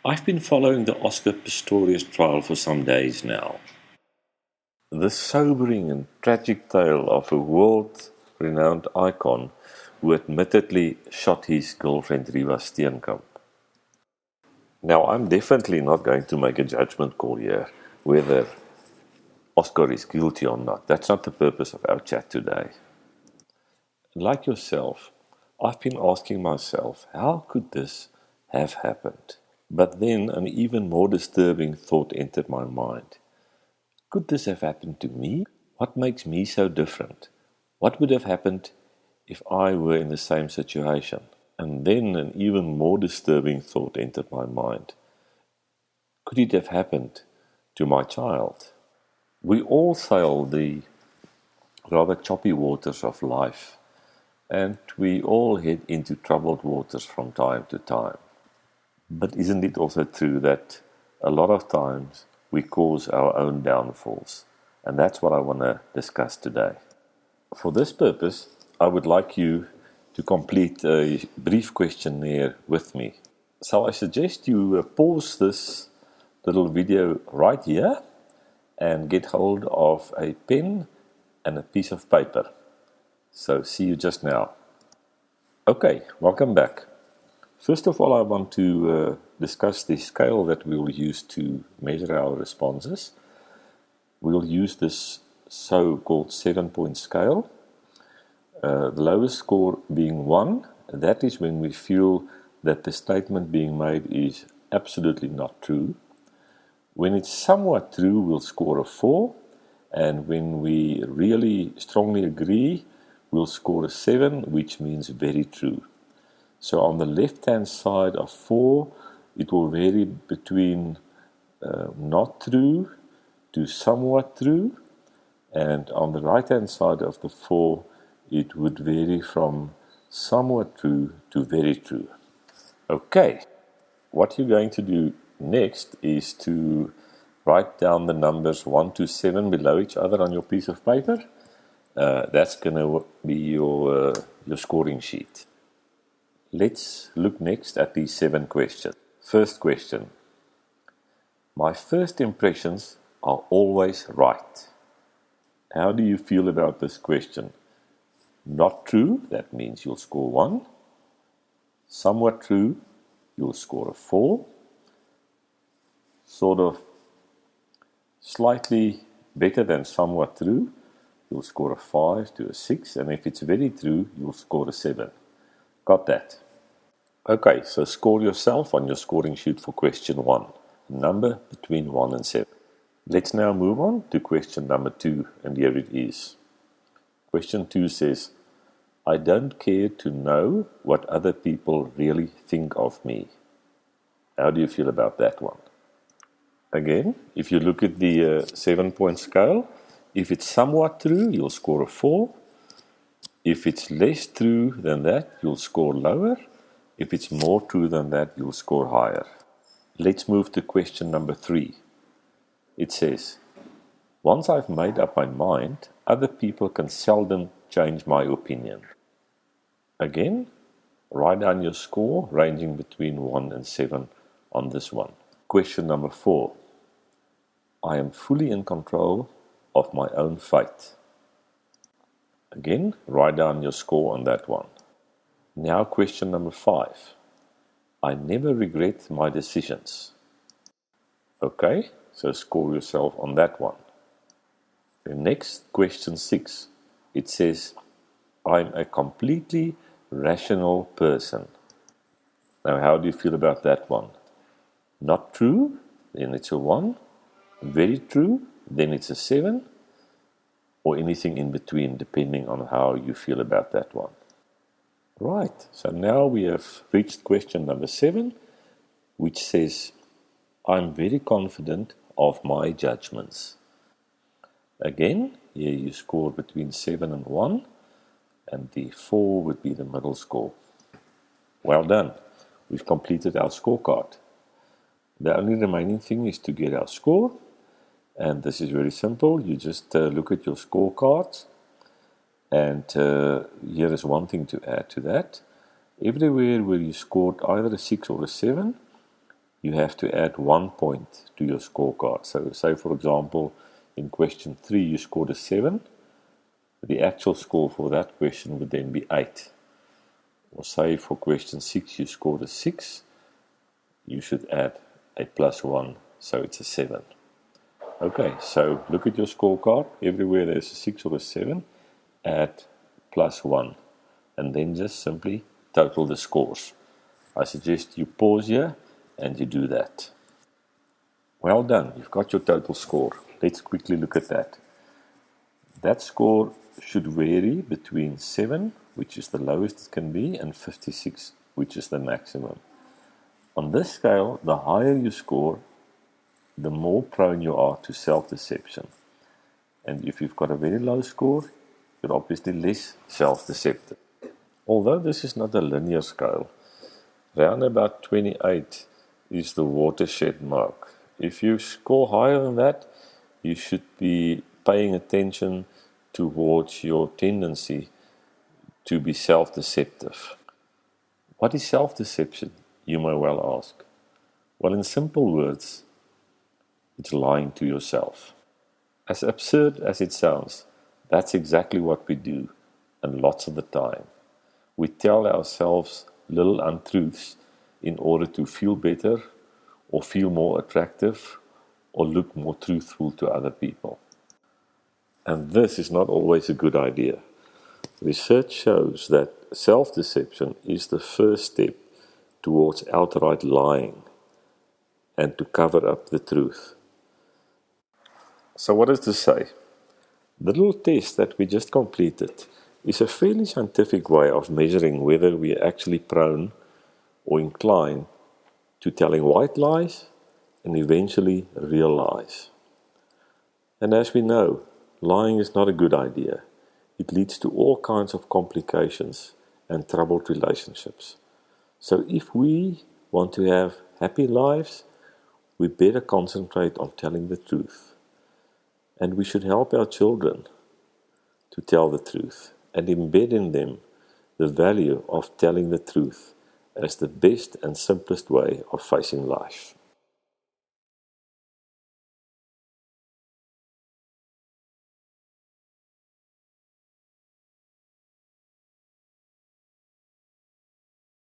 I've been following the Oscar Pistorius trial for some days now. The sobering and tragic tale of a world-renowned icon who admittedly shot his girlfriend Riva Steenkamp. Now, I'm definitely not going to make a judgment call here whether Oscar is guilty or not. That's not the purpose of our chat today. Like yourself, I've been asking myself, how could this have happened? But then an even more disturbing thought entered my mind. Could this have happened to me? What makes me so different? What would have happened if I were in the same situation? And then an even more disturbing thought entered my mind. Could it have happened to my child? We all sail the rather choppy waters of life, and we all head into troubled waters from time to time. But isn't it also true that a lot of times we cause our own downfalls? And that's what I want to discuss today. For this purpose, I would like you to complete a brief questionnaire with me. So I suggest you pause this little video right here and get hold of a pen and a piece of paper. So see you just now. Okay, welcome back. First of all, I want to discuss the scale that we will use to measure our responses. We'll use this so-called 7-point scale. The lowest score being 1, that is when we feel that the statement being made is absolutely not true. When it's somewhat true, we'll score a 4, and when we really strongly agree, we'll score a 7, which means very true. So on the left-hand side of 4, it will vary between not true to somewhat true, and on the right-hand side of the 4, it would vary from somewhat true to very true. Okay, what you're going to do next is to write down the numbers 1 to 7 below each other on your piece of paper. That's going to be your scoring sheet. Let's look next at these 7 questions. First question. My first impressions are always right. How do you feel about this question? Not true, that means you'll score 1. Somewhat true, you'll score a 4. Sort of slightly better than somewhat true, you'll score a 5 to a 6. And if it's very true, you'll score a 7. Got that? Okay, so score yourself on your scoring sheet for question 1. Number between 1 and 7. Let's now move on to question number 2, and here it is. Question 2 says, I don't care to know what other people really think of me. How do you feel about that one? Again, if you look at the 7-point scale, if it's somewhat true, you'll score a 4. If it's less true than that, you'll score lower. If it's more true than that, you'll score higher. Let's move to question number 3. It says, once I've made up my mind, other people can seldom change my opinion. Again, write down your score ranging between 1 and 7 on this one. Question number 4. I am fully in control of my own fate. Again, write down your score on that one. Now question number 5. I never regret my decisions. Okay, so score yourself on that one. The next question 6. It says, I'm a completely rational person. Now how do you feel about that one? Not true, then it's a 1. Very true, then it's a 7. Or anything in between, depending on how you feel about that one. Right, so now we have reached question number 7, which says, I'm very confident of my judgments. Again, here you score between 7 and 1, and the 4 would be the middle score. Well done, we've completed our scorecard. The only remaining thing is to get our score, and this is very simple. You just look at your scorecards. And here is one thing to add to that. Everywhere where you scored either a 6 or a 7, you have to add 1 point to your scorecard. So say, for example, in question 3 you scored a 7. The actual score for that question would then be 8. Or say for question 6 you scored a 6, you should add a plus 1, so it's a 7. Okay, so look at your scorecard. Everywhere there's a 6 or a 7, add plus 1. And then just simply total the scores. I suggest you pause here and you do that. Well done, you've got your total score. Let's quickly look at that. That score should vary between 7, which is the lowest it can be, and 56, which is the maximum. On this scale, the higher you score, the more prone you are to self-deception. And if you've got a very low score, you're obviously less self-deceptive. Although this is not a linear scale, round about 28 is the watershed mark. If you score higher than that, you should be paying attention towards your tendency to be self-deceptive. What is self-deception, you may well ask? Well, in simple words, it's lying to yourself. As absurd as it sounds, that's exactly what we do, and lots of the time. We tell ourselves little untruths in order to feel better, or feel more attractive, or look more truthful to other people. And this is not always a good idea. Research shows that self-deception is the first step towards outright lying and to cover up the truth. So what does this say? The little test that we just completed is a fairly scientific way of measuring whether we are actually prone or inclined to telling white lies and eventually real lies. And as we know, lying is not a good idea. It leads to all kinds of complications and troubled relationships. So if we want to have happy lives, we better concentrate on telling the truth. And we should help our children to tell the truth and embed in them the value of telling the truth as the best and simplest way of facing life.